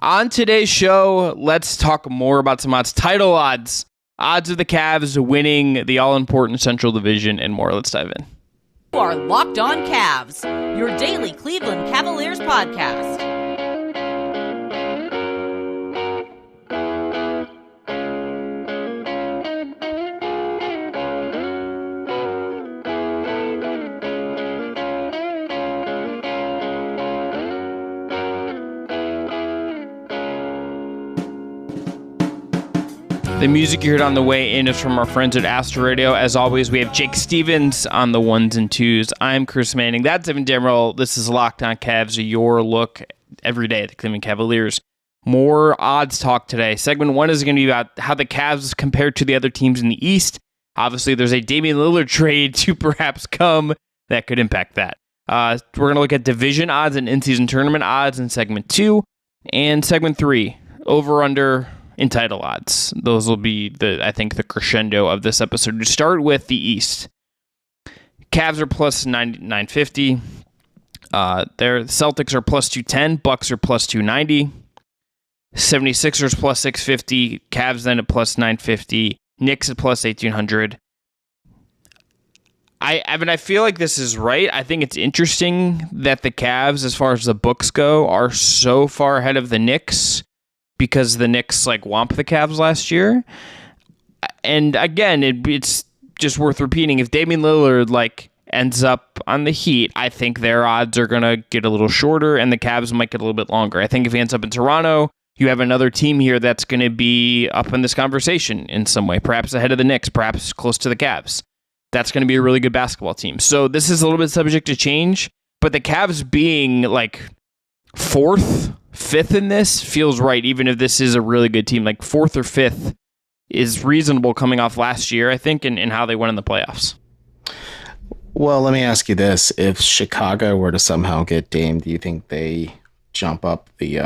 On today's show, let's talk more about some odds. Title odds. Odds of the Cavs winning the all-important Central Division and more. Let's dive in. You are Locked On Cavs, your daily Cleveland Cavaliers podcast. The music you heard on the way in is from our friends at Astro Radio. As always, we have Jake Stevens on the ones and twos. I'm Chris Manning. That's Evan Dammarell. This is Locked On Cavs, your look every day at the Cleveland Cavaliers. More odds talk today. Segment 1 is going to be about how the Cavs compare to the other teams in the East. Obviously, there's a Damian Lillard trade to perhaps come that could impact that. We're going to look at division odds and in-season tournament odds in segment 2. And segment 3, over-under in title odds. Those will be the crescendo of this episode. To start with the East, Cavs are plus 950. Their Celtics are plus 210. Bucks are plus 290. 76ers plus 650. Cavs then at plus 950. Knicks at plus 1800. I feel like this is right. I think it's interesting that the Cavs, as far as the books go, are so far ahead of the Knicks, because the Knicks whomped the Cavs last year. And again, it's just worth repeating. If Damian Lillard ends up on the Heat, I think their odds are going to get a little shorter and the Cavs might get a little bit longer. I think if he ends up in Toronto, you have another team here that's going to be up in this conversation in some way, perhaps ahead of the Knicks, perhaps close to the Cavs. That's going to be a really good basketball team. So this is a little bit subject to change, but the Cavs being fourth, fifth in this feels right, even if this is a really good team. Fourth or fifth is reasonable coming off last year, I think, and how they went in the playoffs. Well, let me ask you this. If Chicago were to somehow get Dame, do you think they jump up the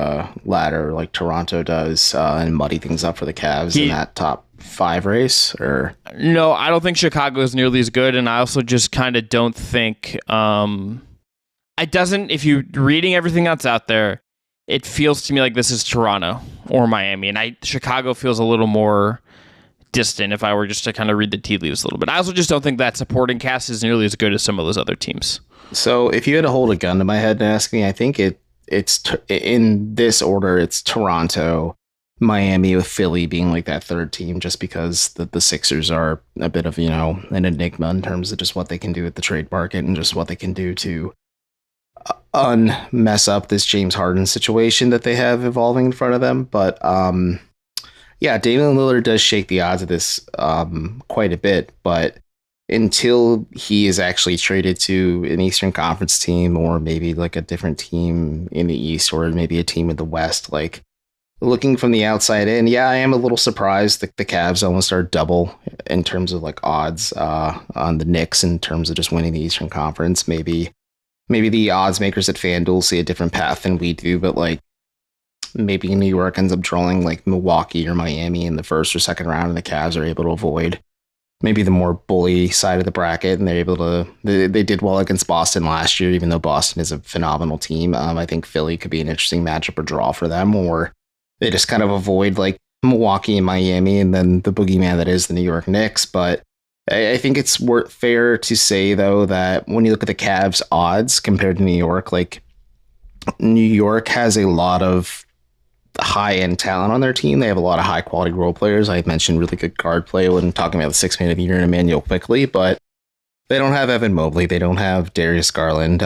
ladder like Toronto does and muddy things up for the Cavs in that top 5 race? Or no, I don't think Chicago is nearly as good, and I also just kind of don't think... if you're reading everything that's out there, it feels to me like this is Toronto or Miami, and Chicago feels a little more distant if I were just to kind of read the tea leaves a little bit. I also just don't think that supporting cast is nearly as good as some of those other teams. So if you had to hold a gun to my head and ask me, I think it's in this order. It's Toronto, Miami, with Philly being that third team, just because the Sixers are a bit of an enigma in terms of just what they can do at the trade market and just what they can do to mess up this James Harden situation that they have evolving in front of them. But yeah, Damian Lillard does shake the odds of this quite a bit, but until he is actually traded to an Eastern Conference team, or maybe a different team in the East, or maybe a team in the West, looking from the outside in, yeah, I am a little surprised that the Cavs almost are double in terms of odds on the Knicks in terms of just winning the Eastern Conference. Maybe the odds makers at FanDuel see a different path than we do, but maybe New York ends up drawing Milwaukee or Miami in the first or second round, and the Cavs are able to avoid maybe the more bully side of the bracket, and they're able to. They did well against Boston last year, even though Boston is a phenomenal team. I think Philly could be an interesting matchup or draw for them, or they just kind of avoid Milwaukee and Miami, and then the boogeyman that is the New York Knicks. But I think it's fair to say, though, that when you look at the Cavs' odds compared to New York, New York has a lot of high-end talent on their team. They have a lot of high-quality role players. I mentioned really good guard play when talking about the sixth man of the year in Emmanuel quickly, but they don't have Evan Mobley. They don't have Darius Garland.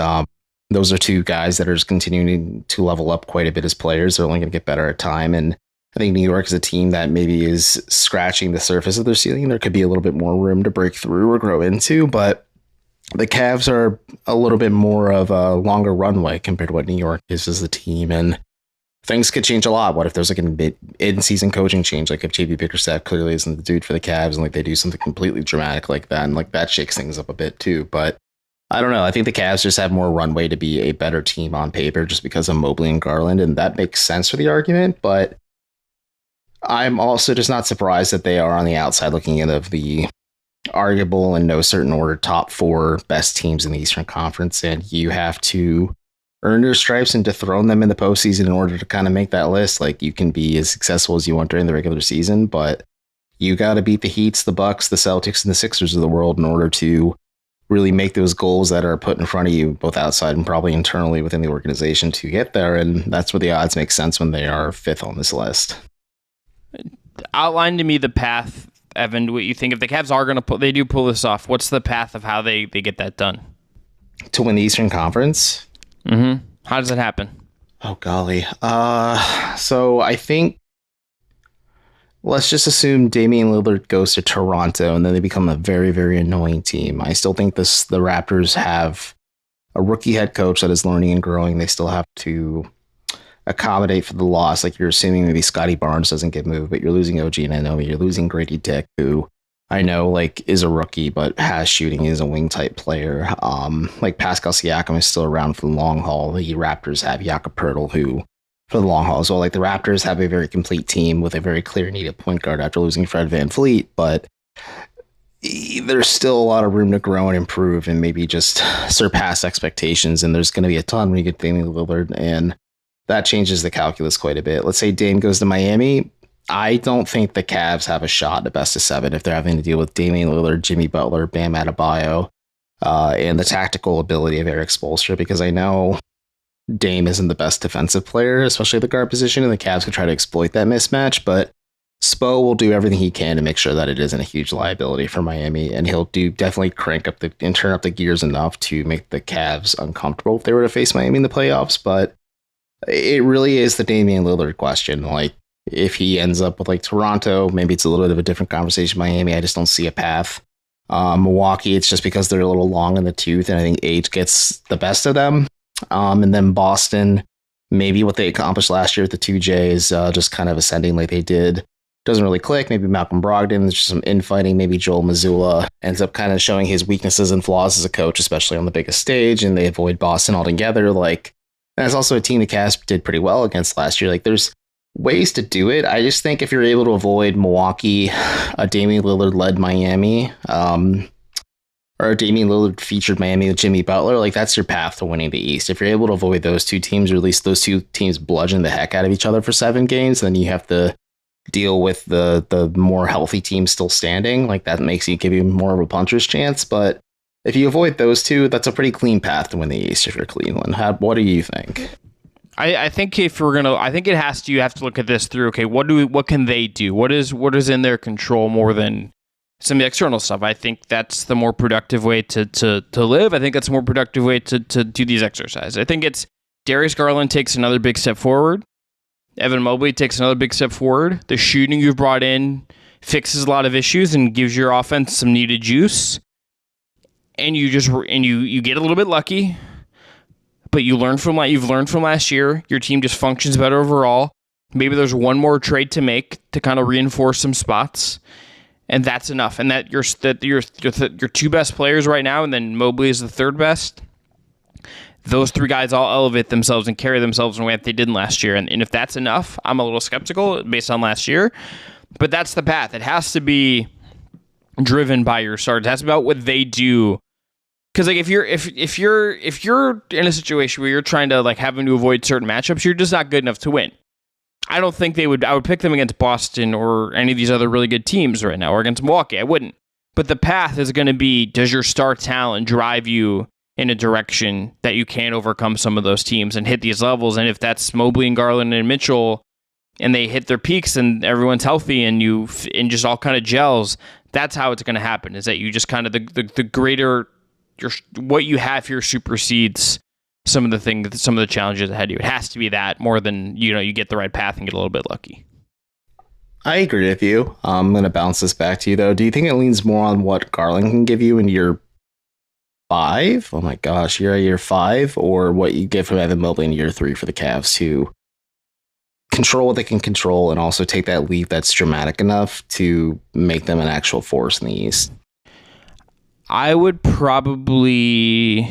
Those are two guys that are just continuing to level up quite a bit as players. They're only going to get better at time, and I think New York is a team that maybe is scratching the surface of their ceiling. There could be a little bit more room to break through or grow into, but the Cavs are a little bit more of a longer runway compared to what New York is as a team, and things could change a lot. What if there's an in-season coaching change? If JB Bickerstaff clearly isn't the dude for the Cavs, and they do something completely dramatic like that, and that shakes things up a bit too. But I don't know. I think the Cavs just have more runway to be a better team on paper just because of Mobley and Garland, and that makes sense for the argument. But I'm also just not surprised that they are on the outside looking in of the arguable in no certain order top 4 best teams in the Eastern Conference, and you have to earn your stripes and dethrone them in the postseason in order to kind of make that list. Like, you can be as successful as you want during the regular season, but you got to beat the Heats, the Bucks, the Celtics, and the Sixers of the world in order to really make those goals that are put in front of you, both outside and probably internally within the organization, to get there. And that's where the odds make sense when they are fifth on this list. Outline to me the path, Evan. What you think if the Cavs are going to they do pull this off? What's the path of how they get that done? To win the Eastern Conference? Mm-hmm. How does it happen? Oh, golly. So I think, let's just assume Damian Lillard goes to Toronto and then they become a very, very annoying team. I still think the Raptors have a rookie head coach that is learning and growing. They still have to accommodate for the loss. Like, you're assuming maybe Scotty Barnes doesn't get moved, but you're losing OG Anunoby. You're losing Grady Dick, who I know like is a rookie, but has shooting, is a wing type player. Like Pascal Siakam is still around for the long haul. The Raptors have Jakob Poeltl, who for the long haul as well. Like, the Raptors have a very complete team with a very clear need at point guard after losing Fred VanVleet, but there's still a lot of room to grow and improve and maybe just surpass expectations. And there's going to be a ton when you get Damian Lillard, and that changes the calculus quite a bit. Let's say Dame goes to Miami. I don't think the Cavs have a shot at the best of seven if they're having to deal with Damian Lillard, Jimmy Butler, Bam Adebayo, and the tactical ability of Eric Spoelstra, because I know Dame isn't the best defensive player, especially at the guard position, and the Cavs could try to exploit that mismatch, but Spo will do everything he can to make sure that it isn't a huge liability for Miami, and he'll definitely crank up and turn up the gears enough to make the Cavs uncomfortable if they were to face Miami in the playoffs. But it really is the Damian Lillard question. Like, if he ends up with like Toronto, maybe it's a little bit of a different conversation. Miami, I just don't see a path. Milwaukee, it's just because they're a little long in the tooth, and I think age gets the best of them. And then Boston, maybe what they accomplished last year with the 2J is just kind of ascending like they did. Doesn't really click. Maybe Malcolm Brogdon, there's just some infighting. Maybe Joel Mazzulla ends up kind of showing his weaknesses and flaws as a coach, especially on the biggest stage, and they avoid Boston altogether. Like, and it's also a team the Cavs did pretty well against last year. Like, there's ways to do it. I just think if you're able to avoid Milwaukee, a Damian Lillard-led Miami, or a Damian Lillard featured Miami with Jimmy Butler, like, that's your path to winning the East. If you're able to avoid those two teams, or at least those two teams bludgeon the heck out of each other for 7 games, then you have to deal with the more healthy team still standing. Like, that makes you give you more of a puncher's chance. But if you avoid those two, that's a pretty clean path to win the East if you're Cleveland. What do you think? I think if we're gonna, I think it has to. You have to look at this through. Okay, what can they do? What is in their control more than some of the external stuff? I think that's the more productive way to live. I think that's a more productive way to do these exercises. I think it's Darius Garland takes another big step forward. Evan Mobley takes another big step forward. The shooting you've brought in fixes a lot of issues and gives your offense some needed juice. And you get a little bit lucky, but you've learned from last year. Your team just functions better overall. Maybe there's one more trade to make to kind of reinforce some spots, and that's enough. And that your 2 best players right now, and then Mobley is the 3rd best. Those 3 guys all elevate themselves and carry themselves in a way that they didn't last year. And if that's enough, I'm a little skeptical based on last year. But that's the path. It has to be driven by your stars. It has to be about what they do. Because like if you're in a situation where you're trying to like having to avoid certain matchups, you're just not good enough to win. I don't think I would pick them against Boston or any of these other really good teams right now, or against Milwaukee. I wouldn't. But the path is going to be, does your star talent drive you in a direction that you can overcome some of those teams and hit these levels? And if that's Mobley and Garland and Mitchell, and they hit their peaks and everyone's healthy and just all kind of gels, that's how it's going to happen. Is that you just kind of the greater what you have here supersedes some of the challenges ahead of you. It has to be that more than you get the right path and get a little bit lucky. I agree with you. I'm going to bounce this back to you though. Do you think it leans more on what Garland can give you in year 5? Oh my gosh, you're at year 5, or what you get from Evan Mobley in year 3 for the Cavs to control what they can control and also take that leap that's dramatic enough to make them an actual force in the East? I would probably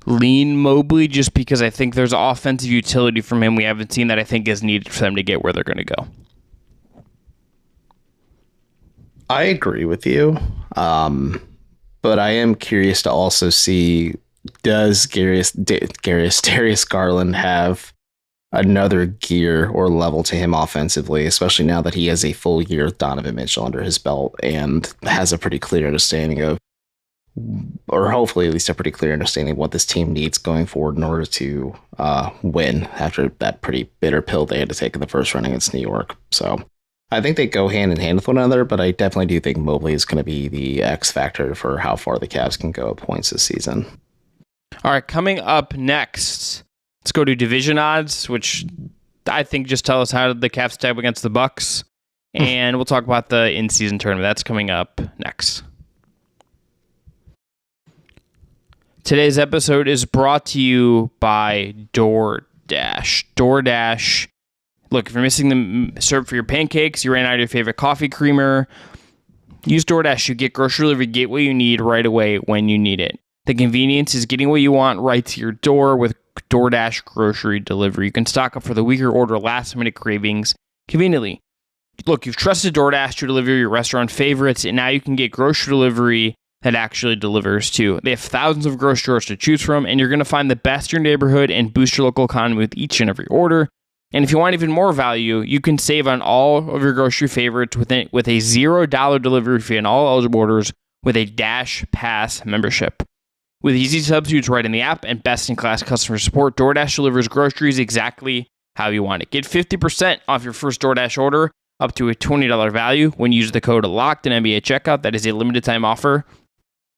lean Mobley just because I think there's offensive utility from him we haven't seen that I think is needed for them to get where they're going to go. I agree with you. But I am curious to also see does Darius Garland have another gear or level to him offensively, especially now that he has a full year with Donovan Mitchell under his belt and has a pretty clear understanding of, or hopefully at least a pretty clear understanding of what this team needs going forward in order to win after that pretty bitter pill they had to take in the first round against New York. So I think they go hand in hand with one another, but I definitely do think Mobley is going to be the X factor for how far the Cavs can go at points this season. All right, coming up next, let's go to division odds, which I think just tell us how the Cavs stack against the Bucks, and we'll talk about the in-season tournament. That's coming up next. Today's episode is brought to you by DoorDash. DoorDash. Look, if you're missing the syrup for your pancakes, you ran out of your favorite coffee creamer, use DoorDash. You get grocery delivery, get what you need right away when you need it. The convenience is getting what you want right to your door with DoorDash grocery delivery. You can stock up for the week or order last-minute cravings conveniently. Look, you've trusted DoorDash to deliver your restaurant favorites, and now you can get grocery delivery that actually delivers too. They have thousands of grocery stores to choose from, and you're going to find the best in your neighborhood and boost your local economy with each and every order. And if you want even more value, you can save on all of your grocery favorites with a $0 delivery fee on all eligible orders with a Dash Pass membership. With easy substitutes right in the app and best-in-class customer support, DoorDash delivers groceries exactly how you want it. Get 50% off your first DoorDash order up to a $20 value when you use the code LOCKEDON checkout. That is a limited-time offer.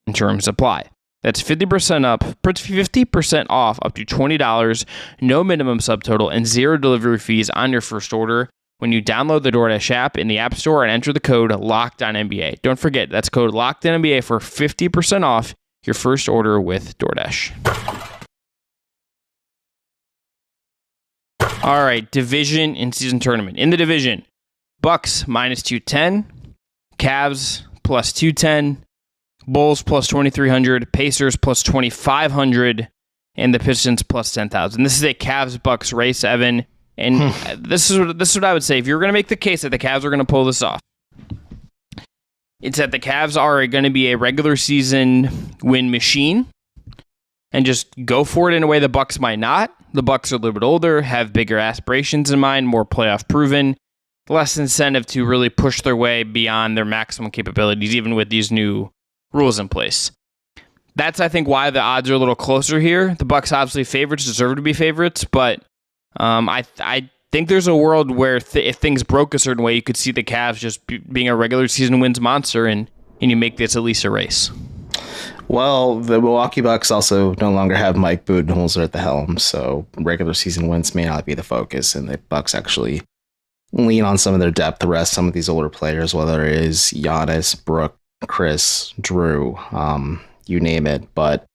In terms apply. That's 50% off up to $20, no minimum subtotal, and $0 delivery fees on your first order when you download the DoorDash app in the App Store and enter the code LOCKEDONNBA. Don't forget, that's code LOCKEDONNBA for 50% off your first order with DoorDash. All right, division in season tournament. In the division, Bucks minus 210, Cavs plus 210, Bulls plus 2,300, Pacers plus 2,500, and the Pistons plus 10,000. This is a Cavs-Bucks race, Evan, and this is what I would say. If you're going to make the case that the Cavs are going to pull this off, it's that the Cavs are going to be a regular season win machine and just go for it in a way the Bucks might not. The Bucks are a little bit older, have bigger aspirations in mind, more playoff proven, less incentive to really push their way beyond their maximum capabilities, even with these new rules in place. That's, I think, why the odds are a little closer here. The Bucks obviously favorites, deserve to be favorites, but I think there's a world where if things broke a certain way, you could see the Cavs just being a regular season wins monster, and you make this at least a race. Well, the Milwaukee Bucks also no longer have Mike Budenholzer at the helm, so regular season wins may not be the focus, and the Bucks actually lean on some of their depth to rest some of these older players, whether it is Giannis, Brook, Chris, Drew, you name it. But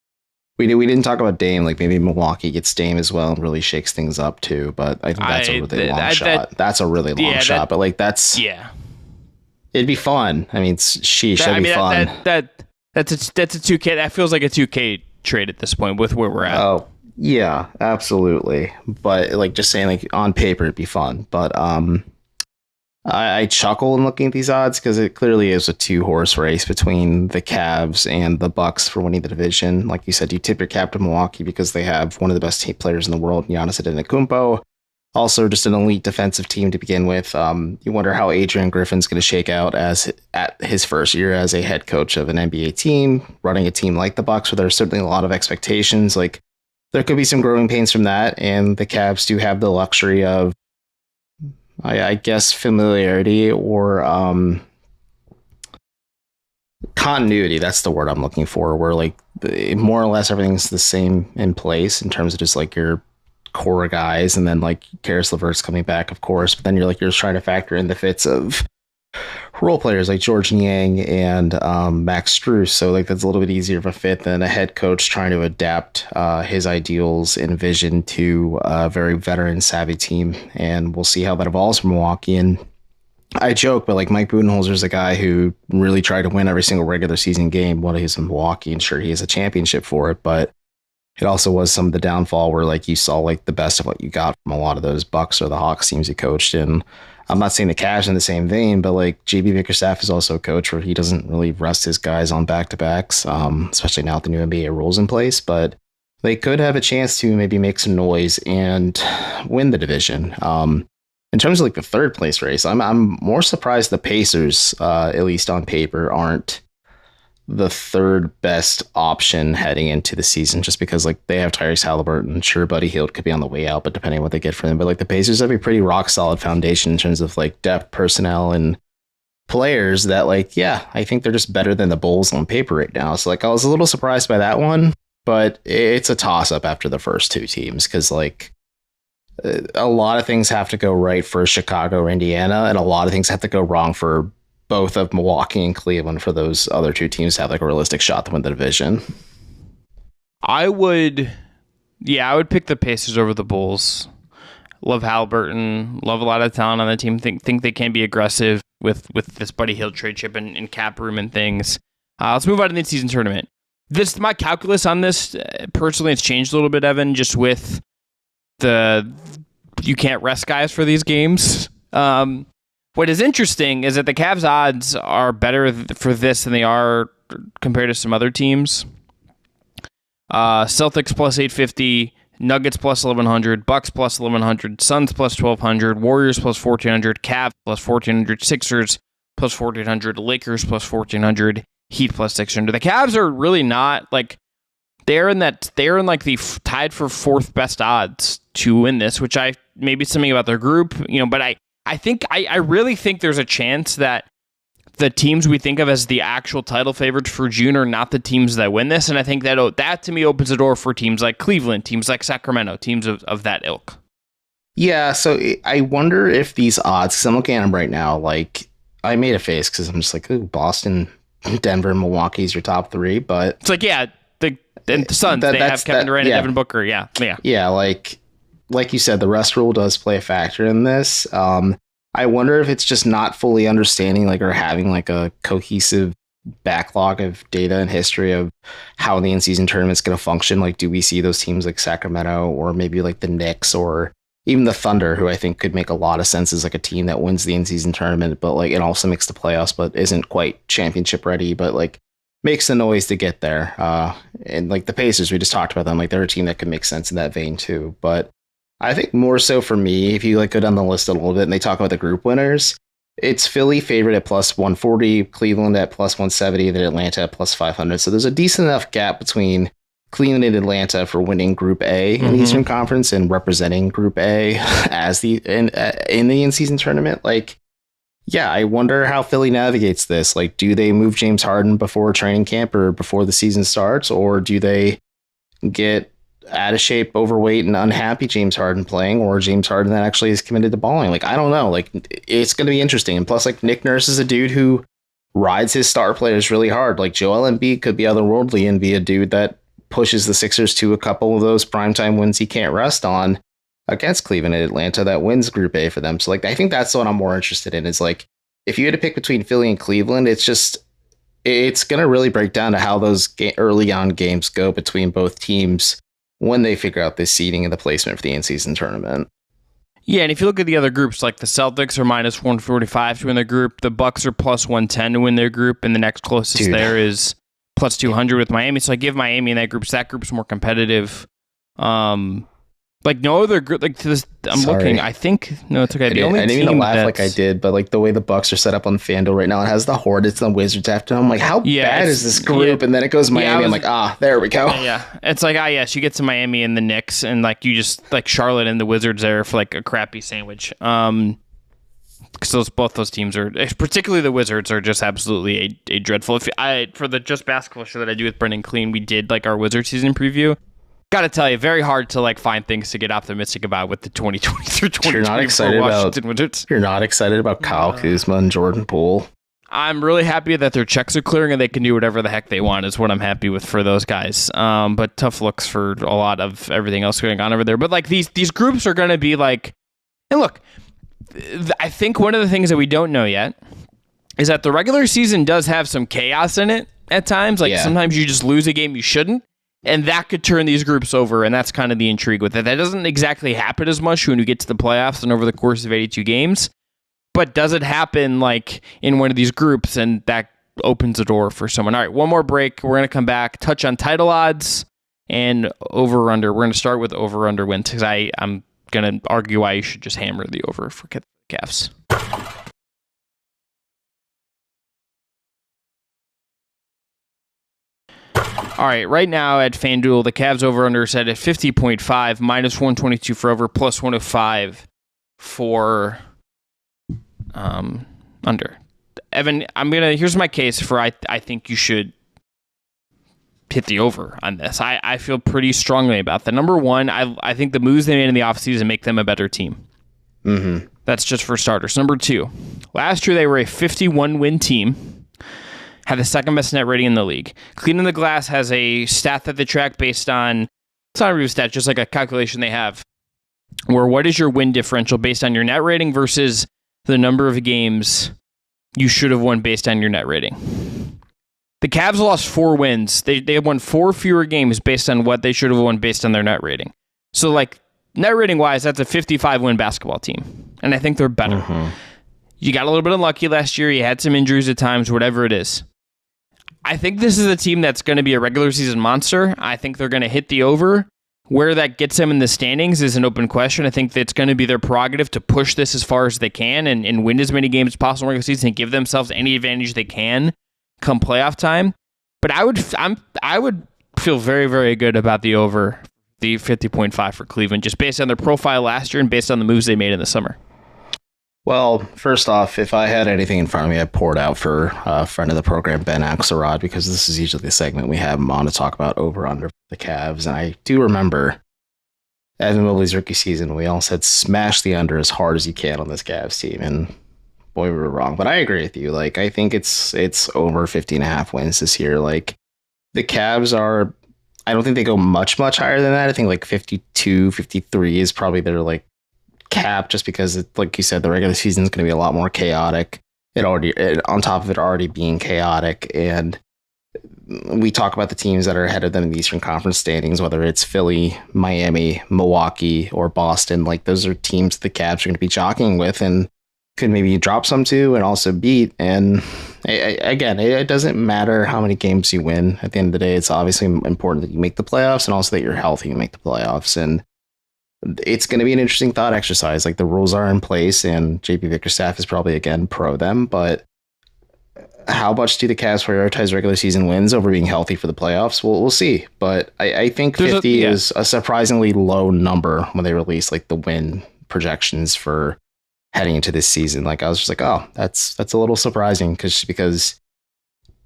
we didn't talk about Dame. Like, maybe Milwaukee gets Dame as well and really shakes things up too. But I think that's a really long shot. That's a really long shot. But like, it'd be fun. I mean, it'd be fun. That's a 2K. That feels like a 2K trade at this point with where we're at. Oh yeah, absolutely. But like, just saying, like, on paper it'd be fun. But I chuckle in looking at these odds because it clearly is a two-horse race between the Cavs and the Bucks for winning the division. Like you said, you tip your cap to Milwaukee because they have one of the best team players in the world, Giannis Antetokounmpo. Also, just an elite defensive team to begin with. You wonder how Adrian Griffin's going to shake out at his first year as a head coach of an NBA team, running a team like the Bucks, where there's certainly a lot of expectations. Like, there could be some growing pains from that, and the Cavs do have the luxury of, I guess, familiarity or continuity. That's the word I'm looking for, where like more or less everything's the same in place in terms of just like your core guys, and then like Karis LeVert's coming back, of course, but then you're just trying to factor in the fits of role players like George Niang and Max Strus. So like, that's a little bit easier of a fit than a head coach trying to adapt his ideals and vision to a very veteran savvy team. And we'll see how that evolves from Milwaukee. And I joke, but like, Mike Budenholzer is a guy who really tried to win every single regular season game when he's in Milwaukee, and sure, he has a championship for it, but it also was some of the downfall where like you saw like the best of what you got from a lot of those Bucks or the Hawks teams he coached in. I'm not saying the Cavs in the same vein, but like, JB Bickerstaff is also a coach where he doesn't really rest his guys on back-to-backs, especially now with the new NBA rules in place. But they could have a chance to maybe make some noise and win the division. In terms of like the third place race, I'm more surprised the Pacers, at least on paper, aren't the third best option heading into the season, just because like they have Tyrese Halliburton. Sure, Buddy Hield could be on the way out, but depending on what they get for them. But like the Pacers have a pretty rock solid foundation in terms of like depth, personnel, and players that like, yeah, I think they're just better than the Bulls on paper right now. So like I was a little surprised by that one, but it's a toss up after the first two teams because like a lot of things have to go right for Chicago or Indiana, and a lot of things have to go wrong for both of Milwaukee and Cleveland for those other two teams to have like a realistic shot to win the division. I would pick the Pacers over the Bulls. Love Halliburton, love a lot of talent on the team. Think they can be aggressive with this Buddy Hield trade chip and cap room and things. Let's move on to the mid-season tournament. My calculus on this, personally, it's changed a little bit, Evan, just with you can't rest guys for these games. What is interesting is that the Cavs odds are better for this than they are compared to some other teams. Celtics plus 850, Nuggets plus 1100, Bucks plus 1100, Suns plus 1200, Warriors plus 1400, Cavs plus 1400, Sixers plus 1400, Lakers plus 1400, Heat plus 600. The Cavs are really not like they're in like the tied for fourth best odds to win this, which maybe something about their group, but I really think there's a chance that the teams we think of as the actual title favorites for June are not the teams that win this. And I think that to me opens the door for teams like Cleveland, teams like Sacramento, teams of that ilk. Yeah, so I wonder if these odds, because I'm looking at them right now, like I made a face because I'm just like, ooh, Boston, Denver, and Milwaukee is your top three. But it's like, yeah, the Suns, they have Kevin Durant and Devin Booker. Yeah. Yeah, like you said, the rest rule does play a factor in this. I wonder if it's just not fully understanding or having like a cohesive backlog of data and history of how the in-season tournament's going to function. Like, do we see those teams like Sacramento or maybe like the Knicks or even the Thunder, who I think could make a lot of sense as like a team that wins the in-season tournament, but like it also makes the playoffs, but isn't quite championship ready, but like makes the noise to get there. And like the Pacers, we just talked about them. Like they're a team that could make sense in that vein too. But I think more so for me, if you like go down the list a little bit and they talk about the group winners, it's Philly favorite at plus 140, Cleveland at plus 170, then Atlanta at plus 500. So there's a decent enough gap between Cleveland and Atlanta for winning Group A in the Eastern Conference and representing Group A as in the in-season tournament. Like, yeah, I wonder how Philly navigates this. Like, do they move James Harden before training camp or before the season starts, or do they get out of shape, overweight, and unhappy James Harden playing, or James Harden that actually is committed to balling? Like, I don't know. Like, it's going to be interesting. And plus, like, Nick Nurse is a dude who rides his star players really hard. Like, Joel Embiid could be otherworldly and be a dude that pushes the Sixers to a couple of those primetime wins he can't rest on against Cleveland and Atlanta that wins Group A for them. So, like, I think that's what I'm more interested in is, like, if you had to pick between Philly and Cleveland, it's going to really break down to how those early on games go between both teams when they figure out this seeding and the placement for the in-season tournament. Yeah, and if you look at the other groups, like the Celtics are minus 145 to win their group, the Bucks are plus 110 to win their group, and the next closest there is plus 200 with Miami. So I give Miami in that group. So that group's more competitive. Like no other group. Like to this, I'm looking. I think no, it's okay. I didn't mean to laugh like I did, but like the way the Bucks are set up on FanDuel right now, it has the Hornets and the Wizards after. I'm like, how bad is this group? And then it goes Miami. I'm like, there we go. Yeah, it's like she gets to Miami and the Knicks, and like you just like Charlotte and the Wizards there for like a crappy sandwich. Because both those teams are, particularly the Wizards, are just absolutely a dreadful. For the Just Basketball show that I do with Brendan Clean, we did like our Wizard season preview. Got to tell you, very hard to like find things to get optimistic about with the 2020 through 2024 Washington Wizards. You're not excited about Kyle Kuzma and Jordan Poole. I'm really happy that their checks are clearing and they can do whatever the heck they want is what I'm happy with for those guys. But tough looks for a lot of everything else going on over there. But like these groups are going to be like, and look, I think one of the things that we don't know yet is that the regular season does have some chaos in it at times. Like sometimes you just lose a game you shouldn't. And that could turn these groups over, and that's kind of the intrigue with it. That doesn't exactly happen as much when you get to the playoffs and over the course of 82 games. But does it happen like in one of these groups, and that opens the door for someone? All right, one more break. We're going to come back, touch on title odds, and over-under. We're going to start with over-under wins because I'm going to argue why you should just hammer the over for Cavs. All right, right now at FanDuel, the Cavs over-under is set at 50.5, minus 122 for over, plus 105 for under. Evan, here's my case for I think you should hit the over on this. I feel pretty strongly about that. Number one, I think the moves they made in the offseason make them a better team. Mm-hmm. That's just for starters. Number two, last year they were a 51-win team, had the second best net rating in the league. Cleaning the Glass has a stat that they track based on, it's not a real stat, just like a calculation they have, where what is your win differential based on your net rating versus the number of games you should have won based on your net rating. The Cavs lost 4 wins. They have won 4 fewer games based on what they should have won based on their net rating. So, like, net rating wise, that's a 55-win basketball team. And I think they're better. Mm-hmm. You got a little bit unlucky last year. You had some injuries at times, whatever it is. I think this is a team that's going to be a regular season monster. I think they're going to hit the over. Where that gets them in the standings is an open question. I think it's going to be their prerogative to push this as far as they can and win as many games as possible in the regular season and give themselves any advantage they can come playoff time. But I would feel very, very good about the over, the 50.5 for Cleveland, just based on their profile last year and based on the moves they made in the summer. Well, first off, if I had anything in front of me, I'd pour it out for a friend of the program, Ben Axelrod, because this is usually the segment we have him on to talk about over-under the Cavs. And I do remember Evan Mobley's rookie season, we all said smash the under as hard as you can on this Cavs team. And boy, we were wrong. But I agree with you. Like, I think it's over 50.5 wins this year. Like, the Cavs are, I don't think they go much higher than that. I think like 52, 53 is probably their like cap, just because like you said, the regular season is going to be a lot more chaotic. On top of it already being chaotic, and we talk about the teams that are ahead of them in the Eastern Conference standings, whether it's Philly, Miami, Milwaukee, or Boston. Like, those are teams the Cavs are going to be jockeying with and could maybe drop some to and also beat. And again, it doesn't matter how many games you win. At the end of the day, it's obviously important that you make the playoffs and also that you're healthy and make the playoffs. And it's going to be an interesting thought exercise. Like, the rules are in place, and JP Bickerstaff is probably, again, pro them. But how much do the Cavs prioritize regular season wins over being healthy for the playoffs? We'll see. But I think 50 is a surprisingly low number when they release like the win projections for heading into this season. Like, I was just like, oh, that's a little surprising because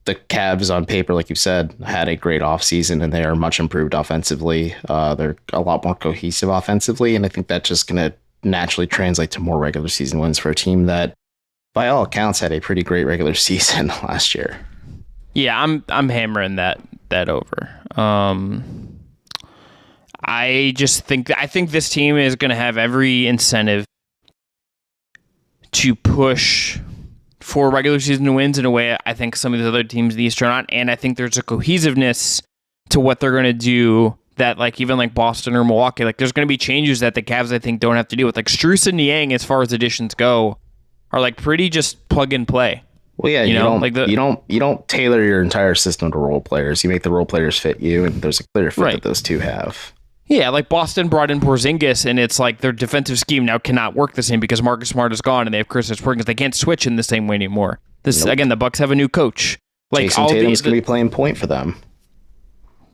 the Cavs on paper, like you said, had a great offseason and they are much improved offensively. They're a lot more cohesive offensively, and I think that's just going to naturally translate to more regular season wins for a team that, by all accounts, had a pretty great regular season last year. Yeah, I'm hammering that over. I think this team is going to have every incentive to push for regular season wins in a way I think some of the other teams in the East are not, and I think there's a cohesiveness to what they're going to do that, like, even like Boston or Milwaukee, like, there's going to be changes that the Cavs, I think, don't have to deal with. Like, Strus and Niang, as far as additions go, are like pretty just plug and play. Well, yeah, you don't tailor your entire system to role players. You make the role players fit you, and there's a clear fit that those two have. Yeah, like Boston brought in Porzingis, and it's like their defensive scheme now cannot work the same because Marcus Smart is gone, and they have Kristaps Porzingis. They can't switch in the same way anymore. Again, the Bucks have a new coach. Like, Jason Tatum's going to be playing point for them.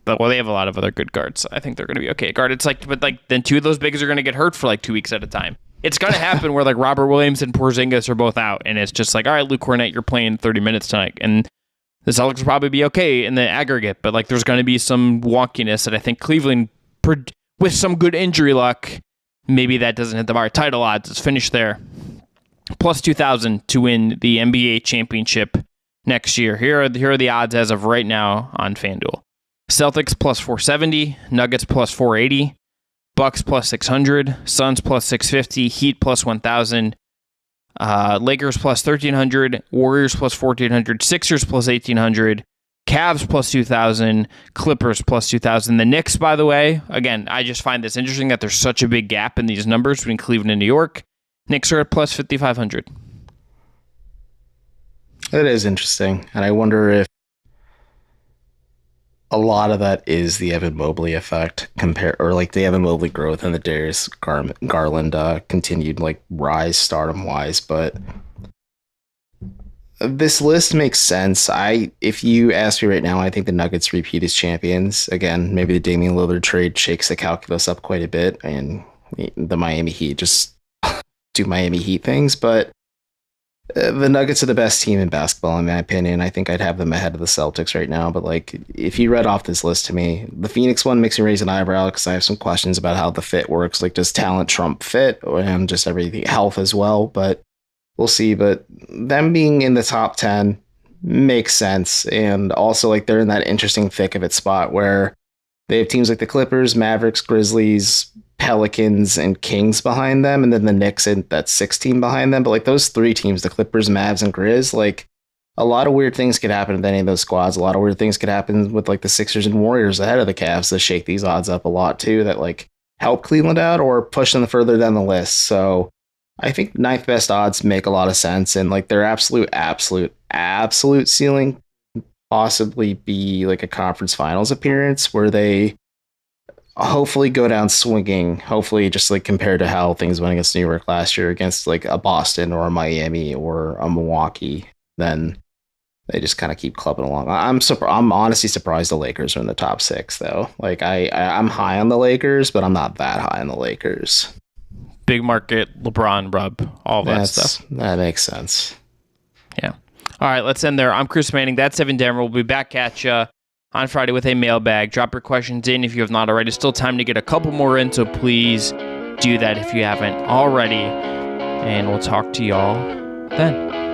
But, well, they have a lot of other good guards. I think they're going to be okay at guard. It's like, but like, then 2 of those bigs are going to get hurt for like 2 weeks at a time. It's going to happen where like Robert Williams and Porzingis are both out, and it's just like, all right, Luke Cornett, you're playing 30 minutes tonight, and the Celtics will probably be okay in the aggregate, but like, there's going to be some wonkiness that I think Cleveland, with some good injury luck, maybe that doesn't hit the bar. Title odds is finished there. Plus 2,000 to win the NBA championship next year. Here are the odds as of right now on FanDuel. Celtics plus 470, Nuggets plus 480, Bucks plus 600, Suns plus 650, Heat plus 1,000, Lakers plus 1,300, Warriors plus 1,400, Sixers plus 1,800, Cavs plus 2,000, Clippers plus 2,000. The Knicks, by the way, again, I just find this interesting that there's such a big gap in these numbers between Cleveland and New York. Knicks are at plus 5,500. It is interesting, and I wonder if a lot of that is the Evan Mobley effect or like the Evan Mobley growth and the Darius Garland continued like rise stardom wise. But this list makes sense. If you ask me right now, I think the Nuggets repeat as champions again. Maybe the Damian Lillard trade shakes the calculus up quite a bit, and the Miami Heat just do Miami Heat things. But the Nuggets are the best team in basketball, in my opinion. I think I'd have them ahead of the Celtics right now. But like, if you read off this list to me, the Phoenix one makes me raise an eyebrow because I have some questions about how the fit works. Like, does talent trump fit, and just everything, health as well? But we'll see. But them being in the top 10 makes sense, and also like they're in that interesting thick of it spot where they have teams like the Clippers, Mavericks, Grizzlies, Pelicans, and Kings behind them, and then the Knicks and that 6 team behind them. But like those 3 teams, the Clippers, Mavs, and Grizz, like a lot of weird things could happen with any of those squads. A lot of weird things could happen with like the Sixers and Warriors ahead of the Cavs to shake these odds up a lot too, that like help Cleveland out or push them further down the list. So I think ninth best odds make a lot of sense, and like their absolute ceiling possibly be like a conference finals appearance where they hopefully go down swinging, hopefully just like compared to how things went against New York last year against like a Boston or a Miami or a Milwaukee. Then they just kind of keep clubbing along. I'm honestly surprised the Lakers are in the top 6 though. Like I'm high on the Lakers, but I'm not that high on the Lakers. Big market, LeBron, rub, all that stuff. That makes sense. Yeah. All right, let's end there. I'm Chris Manning. That's Evan Dammarell. We'll be back at you on Friday with a mailbag. Drop your questions in if you have not already. Still time to get a couple more in, so please do that if you haven't already. And we'll talk to y'all then.